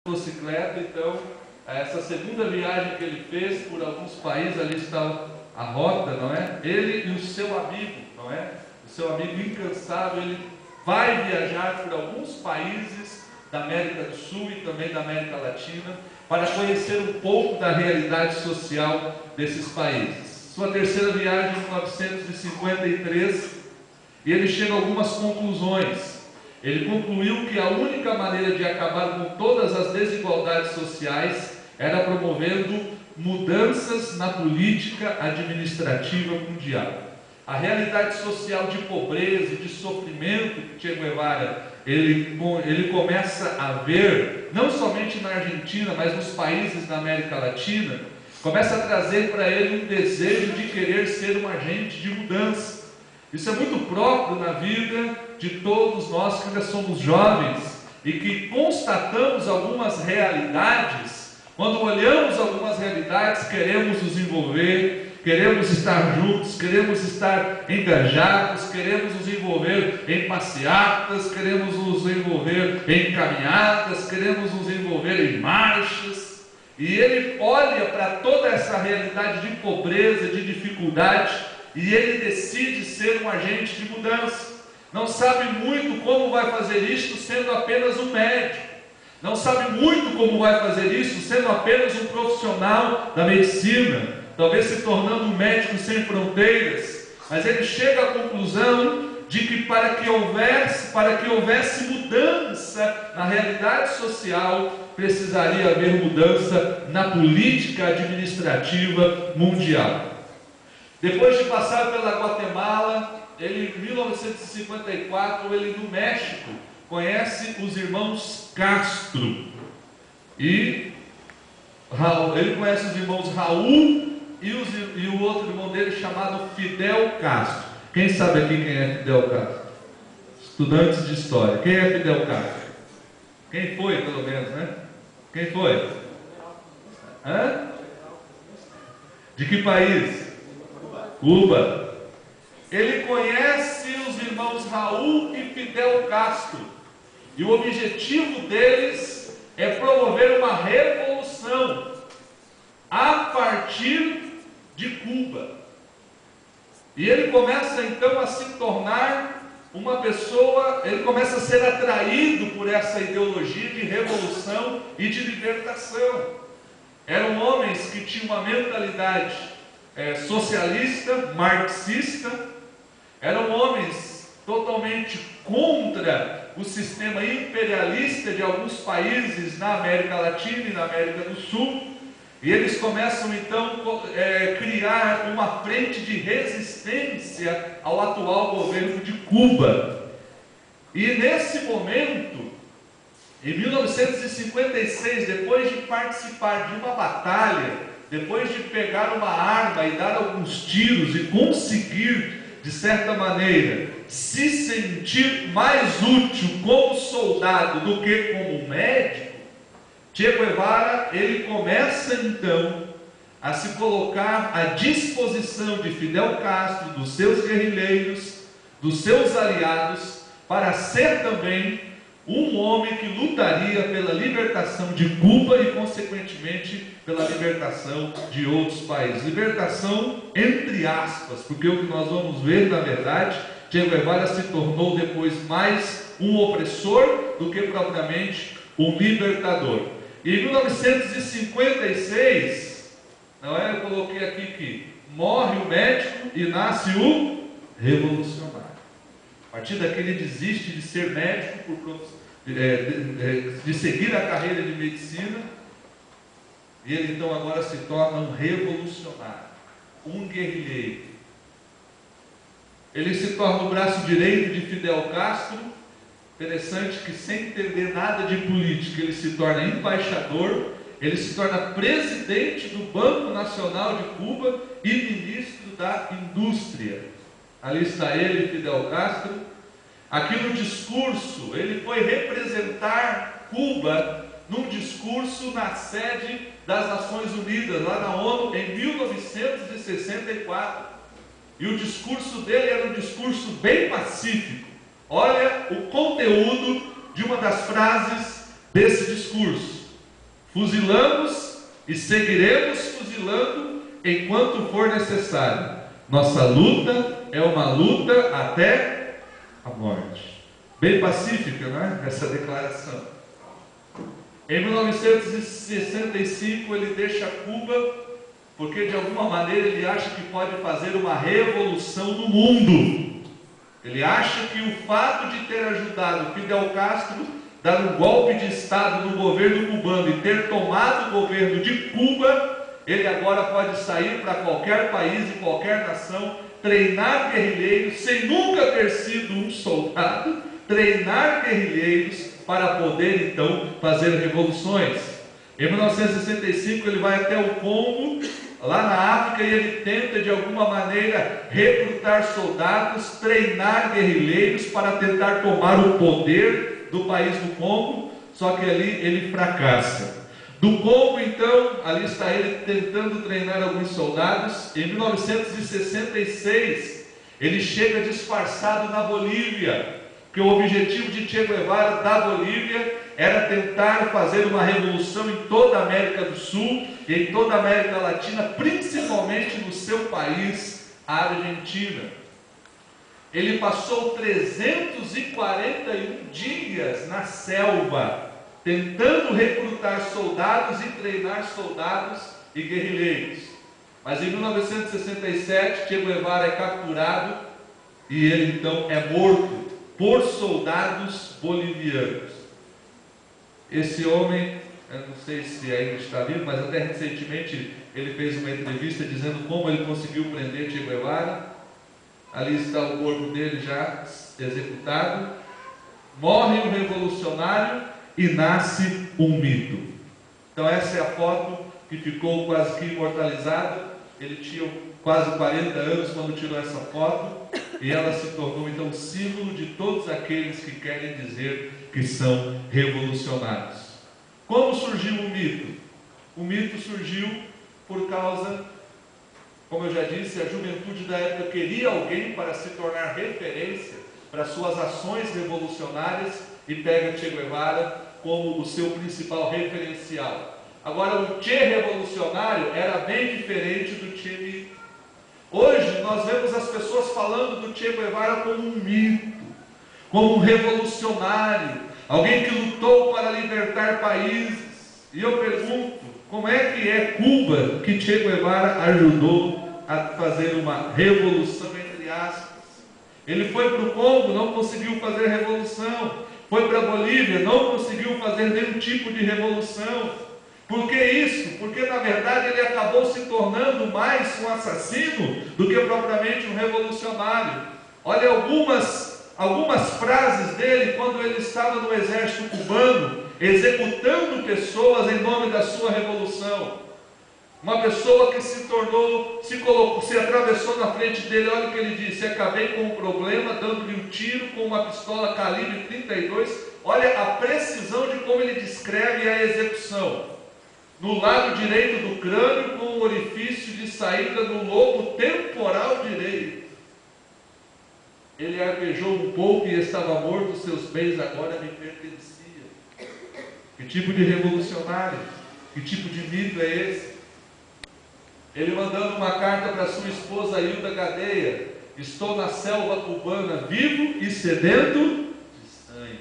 Motocicleta. Então, essa segunda viagem que ele fez por alguns países, ali está a rota, não é? Ele e o seu amigo, não é? O seu amigo incansável, ele vai viajar por alguns países da América do Sul e também da América Latina, para conhecer um pouco da realidade social desses países. Sua terceira viagem em 1953, e ele chega a algumas conclusões. Ele concluiu que a única maneira de acabar com todas as desigualdades sociais era promovendo mudanças na política administrativa mundial. A realidade social de pobreza e de sofrimento que Che Guevara ele começa a ver, não somente na Argentina, mas nos países da América Latina, começa a trazer para ele um desejo de querer ser um agente de mudança. Isso é muito próprio na vida de todos nós que ainda somos jovens e que constatamos algumas realidades. Quando olhamos algumas realidades, queremos nos envolver, queremos estar juntos, queremos estar engajados, queremos nos envolver em passeatas, queremos nos envolver em caminhadas, queremos nos envolver em marchas. E ele olha para toda essa realidade de pobreza, de dificuldade, e ele decide ser um agente de mudança. Não sabe muito como vai fazer isto sendo apenas um médico. Não sabe muito como vai fazer isso sendo apenas um profissional da medicina, talvez se tornando um médico sem fronteiras. Mas ele chega à conclusão de que para que houvesse mudança na realidade social, precisaria haver mudança na política administrativa mundial. Depois de passar pela Guatemala, ele, em 1954, ele no México conhece os irmãos Castro. E ele conhece os irmãos Raul e o outro irmão dele chamado Fidel Castro. Quem sabe aqui quem é Fidel Castro? Estudantes de história. Quem é Fidel Castro? Quem foi, pelo menos, né? Quem foi? Hã? De que país? Cuba. Ele conhece os irmãos Raul e Fidel Castro, e o objetivo deles é promover uma revolução a partir de Cuba. E ele começa então a se tornar uma pessoa, ele começa a ser atraído por essa ideologia de revolução e de libertação. Eram homens que tinham uma mentalidade socialista, marxista. Eram homens totalmente contra o sistema imperialista de alguns países na América Latina e na América do Sul. E eles começam então a criar uma frente de resistência ao atual governo de Cuba. E nesse momento, em 1956, depois de participar de uma batalha, depois de pegar uma arma e dar alguns tiros e conseguir, de certa maneira, se sentir mais útil como soldado do que como médico, Che Guevara, ele começa então a se colocar à disposição de Fidel Castro, dos seus guerrilheiros, dos seus aliados, para ser também um homem que lutaria pela libertação de Cuba e, consequentemente, pela libertação de outros países. Libertação entre aspas, porque o que nós vamos ver, na verdade, Che Guevara se tornou depois mais um opressor do que propriamente um libertador. E em 1956, eu coloquei aqui que morre o médico e nasce o revolucionário. A partir daqui ele desiste de ser médico, de seguir a carreira de medicina, e ele então agora se torna um revolucionário, um guerrilheiro. Ele se torna o braço direito de Fidel Castro. Interessante que, sem entender nada de política, ele se torna embaixador, ele se torna presidente do Banco Nacional de Cuba e ministro da Indústria. Ali está ele, Fidel Castro. Aqui no discurso, ele foi representar Cuba num discurso na sede das Nações Unidas, lá na ONU, em 1964. E o discurso dele era um discurso bem pacífico. Olha o conteúdo de uma das frases desse discurso. Fuzilamos e seguiremos fuzilando enquanto for necessário. Nossa luta é uma luta até a morte. Bem pacífica, não é? Essa declaração. Em 1965 ele deixa Cuba porque de alguma maneira ele acha que pode fazer uma revolução no mundo. Ele acha que o fato de ter ajudado Fidel Castro dar um golpe de Estado no governo cubano e ter tomado o governo de Cuba, ele agora pode sair para qualquer país e qualquer nação, treinar guerrilheiros sem nunca ter sido um soldado, treinar guerrilheiros para poder então fazer revoluções. Em 1965 ele vai até o Congo, lá na África, e ele tenta de alguma maneira recrutar soldados, treinar guerrilheiros para tentar tomar o poder do país do Congo, só que ali ele fracassa. Do Congo então, ali está ele tentando treinar alguns soldados. Em 1966 ele chega disfarçado na Bolívia, porque o objetivo de Che Guevara da Bolívia era tentar fazer uma revolução em toda a América do Sul e em toda a América Latina, principalmente no seu país, a Argentina. Ele passou 341 dias na selva, tentando recrutar soldados e treinar soldados e guerrilheiros. Mas em 1967, Che Guevara é capturado e ele então é morto por soldados bolivianos. Esse homem, eu não sei se ainda está vivo, mas até recentemente ele fez uma entrevista dizendo como ele conseguiu prender Che Guevara. Ali está o corpo dele já executado. Morre um revolucionário e nasce um mito. Então essa é a foto que ficou quase que imortalizada. Ele tinha quase 40 anos quando tirou essa foto, e ela se tornou então símbolo de todos aqueles que querem dizer que são revolucionários. Como surgiu o mito? O mito surgiu por causa, como eu já disse, a juventude da época queria alguém para se tornar referência para suas ações revolucionárias e pega Che Guevara como o seu principal referencial. Agora, o Che revolucionário era bem diferente do Che mito. Hoje nós vemos as pessoas falando do Che Guevara como um mito, como um revolucionário, alguém que lutou para libertar países. E eu pergunto, como é que é Cuba que Che Guevara ajudou a fazer uma revolução, entre aspas? Ele foi para o Congo, não conseguiu fazer revolução. Foi para a Bolívia, não conseguiu fazer nenhum tipo de revolução. Por que isso? Porque na verdade ele acabou se tornando mais um assassino do que propriamente um revolucionário. Olha algumas frases dele quando ele estava no exército cubano, executando pessoas em nome da sua revolução. Uma pessoa que se atravessou na frente dele, olha o que ele disse: acabei com um problema dando-lhe um tiro com uma pistola calibre 32. Olha a precisão de como ele descreve a execução. No lado direito do crânio, com um orifício de saída no lobo temporal direito. Ele arpejou um pouco e estava morto, seus bens agora me pertenciam. Que tipo de revolucionário? Que tipo de mito é esse? Ele mandando uma carta para sua esposa Hilda Gadeia: estou na selva cubana, vivo e sedento de sangue.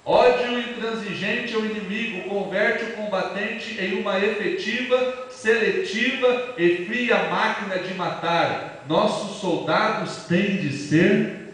Ódio intransigente ao inimigo converte o combatente em uma efetiva, seletiva e fria máquina de matar. Nossos soldados têm de ser